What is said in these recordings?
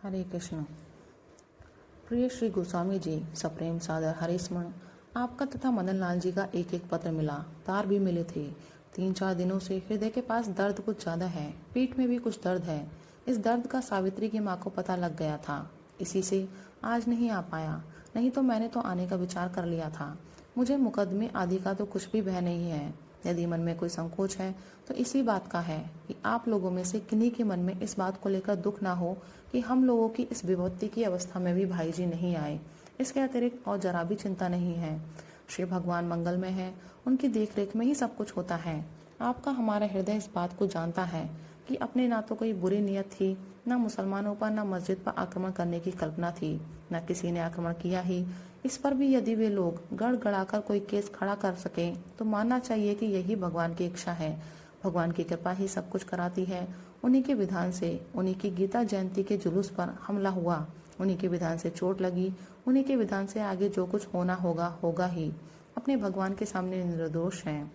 हरे कृष्ण। प्रिय श्री गोस्वामी जी, सप्रेम सादर हरे स्मरण। आपका तथा मदन लाल जी का एक एक पत्र मिला, तार भी मिले थे। 3-4 दिनों से हृदय के पास दर्द कुछ ज्यादा है, पीठ में भी कुछ दर्द है। इस दर्द का सावित्री की माँ को पता लग गया था, इसी से आज नहीं आ पाया, नहीं तो मैंने तो आने का विचार कर लिया था। मुझे मुकदमे आदि का तो कुछ भी भय नहीं है। यदि मन में कोई संकोच है तो इसी बात का है कि आप लोगों में से किन्हीं के मन में इस बात को लेकर दुख ना हो कि हम लोगों की इस विपत्ति की अवस्था में भी भाई जी नहीं आए। इसके अतिरिक्त और जरा भी चिंता नहीं है। श्री भगवान मंगल में है, उनकी देखरेख में ही सब कुछ होता है। आपका हमारा हृदय इस बात को जानता है कि अपने ना तो कोई बुरी नियत थी, न मुसलमानों पर न मस्जिद पर आक्रमण करने की कल्पना थी, न किसी ने आक्रमण किया ही। इस पर भी यदि वे लोग गड़गड़ाकर कोई केस खड़ा कर सके तो मानना चाहिए कि यही भगवान की इच्छा है। भगवान की कृपा ही सब कुछ कराती है। उन्हीं के विधान से, उन्हीं की गीता जयंती के जुलूस पर हमला हुआ, उन्हीं के विधान से चोट लगी, उन्हीं के विधान से आगे जो कुछ होना होगा होगा ही। अपने भगवान के सामने निर्दोष हैं।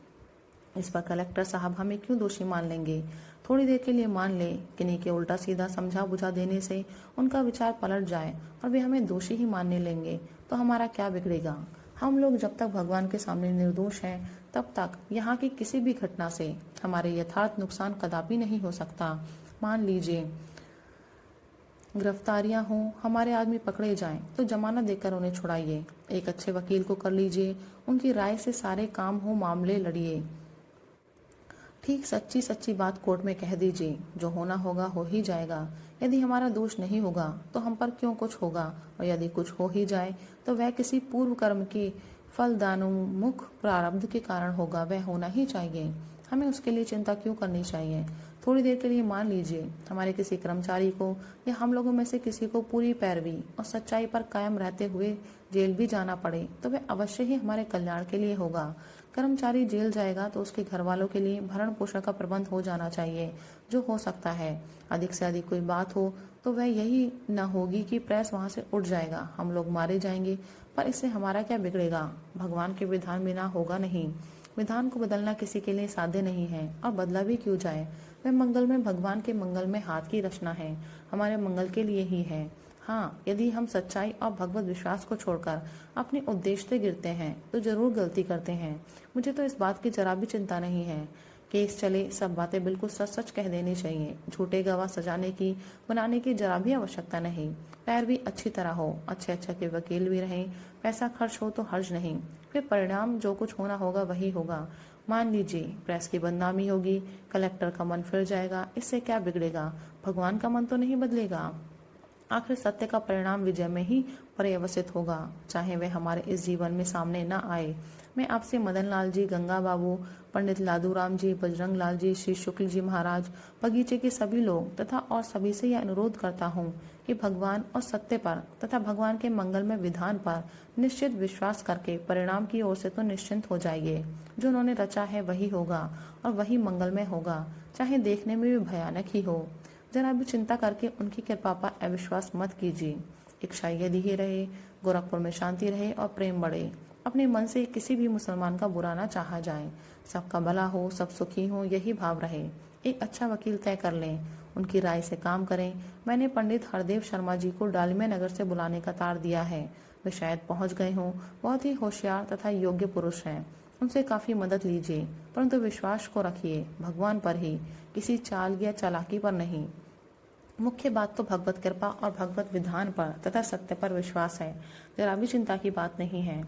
इस पर कलेक्टर साहब हमें क्यों दोषी मान लेंगे? थोड़ी देर के लिए मान ले, किन्हीं के उल्टा सीधा समझा बुझा देने से उनका विचार पलट जाए और वे हमें दोषी ही मानने लेंगे तो हमारा क्या बिगड़ेगा? हम लोग जब तक भगवान के सामने निर्दोष हैं तब तक यहाँ की किसी भी घटना से हमारे यथार्थ नुकसान कदापि नहीं हो सकता। मान लीजिए गिरफ्तारियां हों, हमारे आदमी पकड़े जाएं तो जमानत देकर उन्हें छुड़ाइए। एक अच्छे वकील को कर लीजिए, उनकी राय से सारे काम हो, मामले लड़िए। ठीक सच्ची सच्ची बात कोर्ट में कह दीजिए, जो होना होगा हो ही जाएगा। यदि हमारा दोष नहीं होगा तो हम पर क्यों कुछ होगा, और यदि कुछ हो ही जाए तो वह किसी पूर्व कर्म की फलदानोन्मुख प्रारब्ध के कारण होगा, वह होना ही चाहिए। हमें उसके लिए चिंता क्यों करनी चाहिए? थोड़ी देर के लिए मान लीजिए हमारे किसी कर्मचारी को या हम लोगों में से किसी को पूरी पैरवी और सच्चाई पर कायम रहते हुए जेल भी जाना पड़े तो वह अवश्य ही हमारे कल्याण के लिए होगा। कर्मचारी जेल जाएगा तो उसके घर वालों के लिए भरण पोषण का प्रबंध हो जाना चाहिए, जो हो सकता है। अधिक से अधिक कोई बात हो तो वह यही न होगी कि प्रेस वहां से उठ जाएगा, हम लोग मारे जाएंगे, पर इससे हमारा क्या बिगड़ेगा? भगवान के विधान बिना होगा नहीं। विधान को बदलना किसी के लिए साध्य नहीं है, और बदला भी क्यों जाए? वह मंगल में भगवान के मंगल में हाथ की रचना है, हमारे मंगल के लिए ही है। हाँ, यदि हम सच्चाई और भगवत विश्वास को छोड़कर अपने उद्देश्य से गिरते हैं तो जरूर गलती करते हैं। मुझे तो इस बात की जरा भी चिंता नहीं है। केस चले, सब बातें बिल्कुल सच सच कह देनी चाहिए। झूठे गवाह सजाने की बनाने की जरा भी आवश्यकता नहीं। पैरवी अच्छी तरह हो, अच्छे अच्छे के वकील भी रहें, पैसा खर्च हो तो हर्ज नहीं। फिर परिणाम जो कुछ होना होगा वही होगा। मान लीजिए प्रेस की बदनामी होगी, कलेक्टर का मन फिर जाएगा, इससे क्या बिगड़ेगा? भगवान का मन तो नहीं बदलेगा। आखिर सत्य का परिणाम विजय में ही पर्यवसित होगा, चाहे वह हमारे इस जीवन में सामने न आए। मैं आपसे मदन लाल जी, गंगा बाबू, पंडित लादूराम जी, बजरंग लाल जी, श्री शुक्ल जी महाराज, बगीचे के सभी लोग तथा और सभी से यह अनुरोध करता हूँ कि भगवान और सत्य पर तथा भगवान के मंगलमय विधान पर निश्चित विश्वास करके परिणाम की ओर से तो निश्चिंत हो जाइए। जो उन्होंने रचा है वही होगा और वही मंगलमय होगा, चाहे देखने में भी भयानक ही हो। जरा भी चिंता करके उनकी कृपा पर अविश्वास मत कीजिए। इच्छा यदि ही रहे, गोरखपुर में शांति रहे और प्रेम बढ़े। अपने मन से किसी भी मुसलमान का बुरा ना चाहा जाए, सबका भला हो, सब सुखी हो, यही भाव रहे। एक अच्छा वकील तय कर लें, उनकी राय से काम करें। मैंने पंडित हरदेव शर्मा जी को डालमिया नगर से बुलाने का तार दिया है, वे शायद पहुंच गए हों। बहुत ही होशियार तथा योग्य पुरुष हैं, उनसे काफी मदद लीजिए, परंतु विश्वास को रखिए भगवान पर ही, किसी चाल या चालाकी पर नहीं। मुख्य बात तो भगवत कृपा और भगवत विधान पर तथा सत्य पर विश्वास है, जरा भी चिंता की बात नहीं है।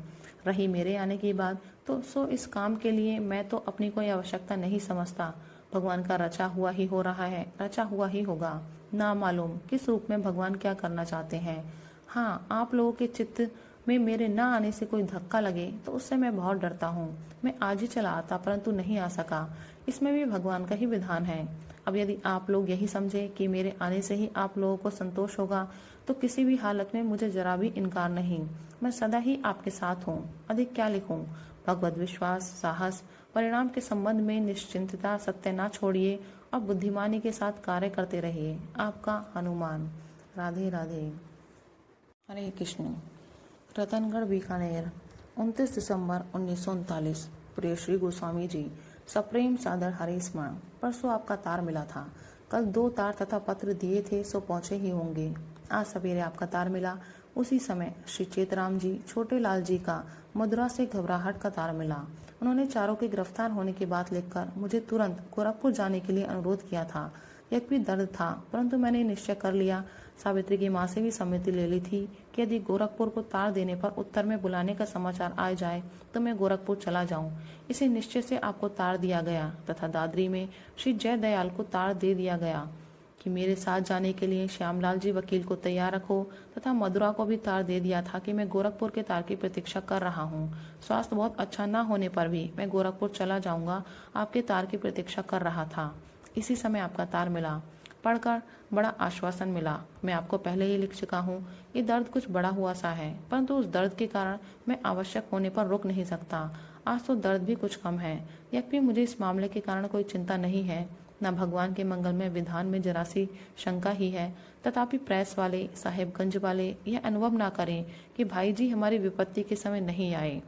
रही मेरे आने की बात तो इस काम के लिए मैं तो अपनी कोई आवश्यकता नहीं समझता। भगवान का रचा हुआ ही हो रहा है, रचा हुआ ही होगा। ना मालूम किस रूप में भगवान क्या करना चाहते हैं। हाँ, आप लोगों के चित्त में मेरे न आने से कोई धक्का लगे तो उससे मैं बहुत डरता हूँ। मैं आज ही चला आता परंतु नहीं आ सका, इसमें भी भगवान का ही विधान है। अब यदि आप लोग यही समझे कि मेरे आने से ही आप लोगों को संतोष होगा तो किसी भी हालत में मुझे जरा भी इनकार नहीं। मैं सदा ही आपके साथ हूँ। अधिक क्या लिखूं? भगवत विश्वास, साहस, परिणाम के संबंध में निश्चिंतता, सत्य ना छोड़िए और बुद्धिमानी के साथ कार्य करते रहिए। आपका हनुमान। राधे राधे। हरे कृष्ण। रतनगढ़, बीकानेर, 29 दिसंबर 1939। प्रिय श्री गोस्वामी जी, सप्रेम सादर हरे स्मरण। परसों आपका तार मिला था, कल 2 तार तथा पत्र दिए थे, सो पहुंचे ही होंगे। आज सवेरे आपका तार मिला। उसी समय श्री चेतराम जी छोटे लाल जी का मदुरा से घबराहट का तार मिला। उन्होंने चारों के गिरफ्तार होने की बात लिखकर मुझे तुरंत गोरखपुर जाने के लिए अनुरोध किया था। यह भी दर्द था, परंतु मैंने निश्चय कर लिया, सावित्री की माँ से भी सम्मति ले ली थी कि यदि गोरखपुर को तार देने पर उत्तर में बुलाने का समाचार आ जाए तो मैं गोरखपुर चला जाऊं। इसी निश्चय से आपको तार दिया गया तथा दादरी में श्री जयदयाल को तार दे दिया गया कि मेरे साथ जाने के लिए श्यामलाल जी वकील को तैयार रखो, तथा मधुरा को भी तार दे दिया था कि मैं गोरखपुर के तार की प्रतीक्षा कर रहा हूँ। स्वास्थ्य बहुत अच्छा न होने पर भी मैं गोरखपुर चला जाऊंगा, आपके तार की प्रतीक्षा कर रहा था। इसी समय आपका तार मिला। पढ़कर बड़ा आश्वासन मिला। मैं आपको पहले ही लिख चुका हूँ, ये दर्द कुछ बड़ा हुआ सा है, परंतु उस दर्द के कारण मैं आवश्यक होने पर रुक नहीं सकता। आज तो दर्द भी कुछ कम है। यद्यपि मुझे इस मामले के कारण कोई चिंता नहीं है, न भगवान के मंगलमय विधान में जरा सी शंका ही है, तथापि प्रेस वाले, साहेबगंज वाले यह अनुभव ना करें कि भाई जी हमारी विपत्ति के समय नहीं आए।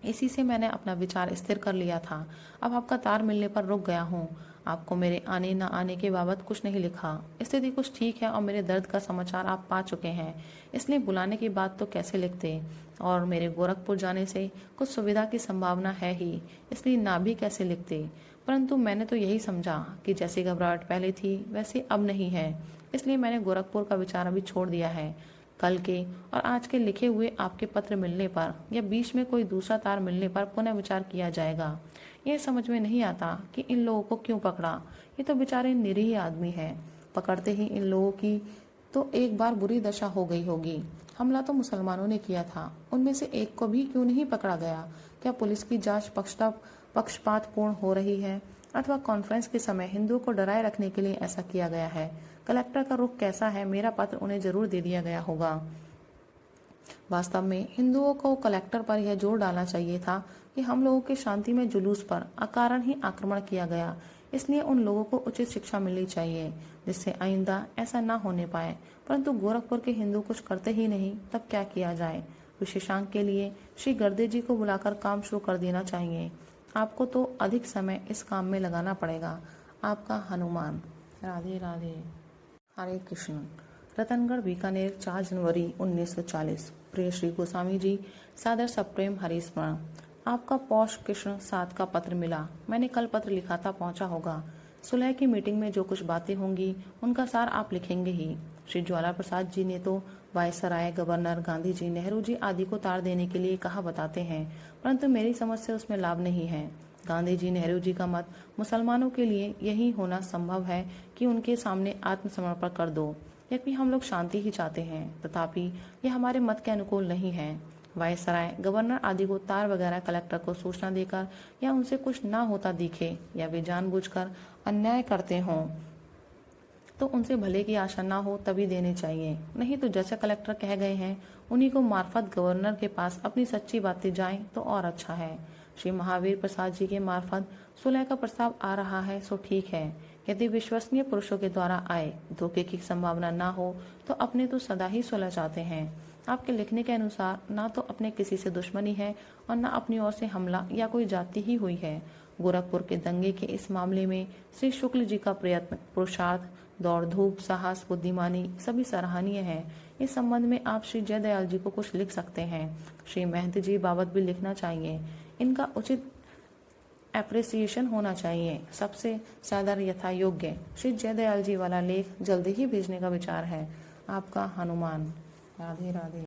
इसी से मैंने अपना विचार स्थिर कर लिया था। अब आपका तार मिलने पर रुक गया हूँ। आपको मेरे आने न आने के बाबत कुछ नहीं लिखा। स्थिति कुछ ठीक है और मेरे दर्द का समाचार आप पा चुके हैं, इसलिए बुलाने की बात तो कैसे लिखते। और मेरे गोरखपुर जाने से कुछ सुविधा की संभावना है ही, इसलिए ना भी कैसे लिखते। परंतु मैंने तो यही समझा कि जैसी घबराहट पहले थी वैसी अब नहीं है, इसलिए मैंने गोरखपुर का विचार अभी छोड़ दिया है। कल के और आज के लिखे हुए आपके पत्र मिलने पर या बीच में कोई दूसरा तार मिलने पर पुनः विचार किया जाएगा। यह समझ में नहीं आता कि इन लोगों को क्यों पकड़ा। ये तो बेचारे निरीह आदमी हैं। पकड़ते ही इन लोगों की तो एक बार बुरी दशा हो गई होगी। हमला तो मुसलमानों ने किया था, उनमें से एक को भी क्यों नहीं पकड़ा गया? क्या पुलिस की जांच पक्षपातपूर्ण हो रही है, अथवा कॉन्फ्रेंस के समय हिंदुओं को डराए रखने के लिए ऐसा किया गया है? कलेक्टर का रुख कैसा है? मेरा पत्र उन्हें जरूर दे दिया गया होगा। वास्तव में हिंदुओं को कलेक्टर पर यह जोर डालना चाहिए था कि हम लोगों के शांति में जुलूस पर अकारण ही आक्रमण किया गया, इसलिए उन लोगों को उचित शिक्षा मिलनी चाहिए जिससे आइंदा ऐसा न होने पाए। परंतु गोरखपुर के हिंदू कुछ करते ही नहीं, तब क्या किया जाए? विशेषांक के लिए श्री गर्दे जी को बुलाकर काम शुरू कर देना चाहिए। आपको तो अधिक समय इस काम में लगाना पड़ेगा। आपका हनुमान। राधे राधे। हरे कृष्ण। रतनगढ़, बीकानेर, 4 जनवरी 1940। प्रिय श्री गोस्वामी जी, सादर सप्रेम हरिस्मरण। आपका पौष कृष्ण 7 का पत्र मिला। मैंने कल पत्र लिखा था, पहुंचा होगा। सुलह की मीटिंग में जो कुछ बातें होंगी उनका सार आप लिखेंगे ही। श्री ज्वाला प्रसाद जी ने तो वायसराय, गवर्नर, गांधी जी, नेहरू जी आदि को तार देने के लिए कहा बताते हैं, परंतु मेरी समझ से उसमें लाभ नहीं है। गांधी जी, नेहरू जी का मत मुसलमानों के लिए यही होना संभव है कि उनके सामने आत्मसमर्पण कर दो। यद्यपि हम लोग शांति ही चाहते हैं, तथापि यह हमारे मत के अनुकूल नहीं है। वायसराय, गवर्नर आदि को तार वगैरह कलेक्टर को सूचना देकर या उनसे कुछ ना होता दिखे या वे जानबूझकर अन्याय करते हों तो उनसे भले की आशा ना हो तभी देने चाहिए। नहीं तो जैसे कलेक्टर कह गए हैं उन्हीं को मार्फत गवर्नर के पास अपनी सच्ची बातें जाएं तो और अच्छा है। श्री महावीर प्रसाद जी के मार्फत सुलह का प्रस्ताव आ रहा है सो ठीक है, यदि विश्वसनीय पुरुषों के द्वारा आए, धोखे की संभावना ना हो तो अपने तो सदा ही सुलह चाहते हैं। आपके लिखने के अनुसार ना तो अपने किसी से दुश्मनी है और न अपनी ओर से हमला या कोई जाति ही हुई है। गोरखपुर के दंगे के इस मामले में श्री शुक्ल जी का प्रयत्न, पुरुषार्थ, दौड़ धूप, साहस, बुद्धिमानी सभी सराहनीय है। इस संबंध में आप श्री जयदयाल जी को कुछ लिख सकते हैं। श्री महंत जी बाबत भी लिखना चाहिए। इनका उचित एप्रिसिएशन होना चाहिए। सबसे ज्यादा यथा योग्य श्री जयदयाल जी वाला लेख जल्दी ही भेजने का विचार है। आपका हनुमान। राधे राधे।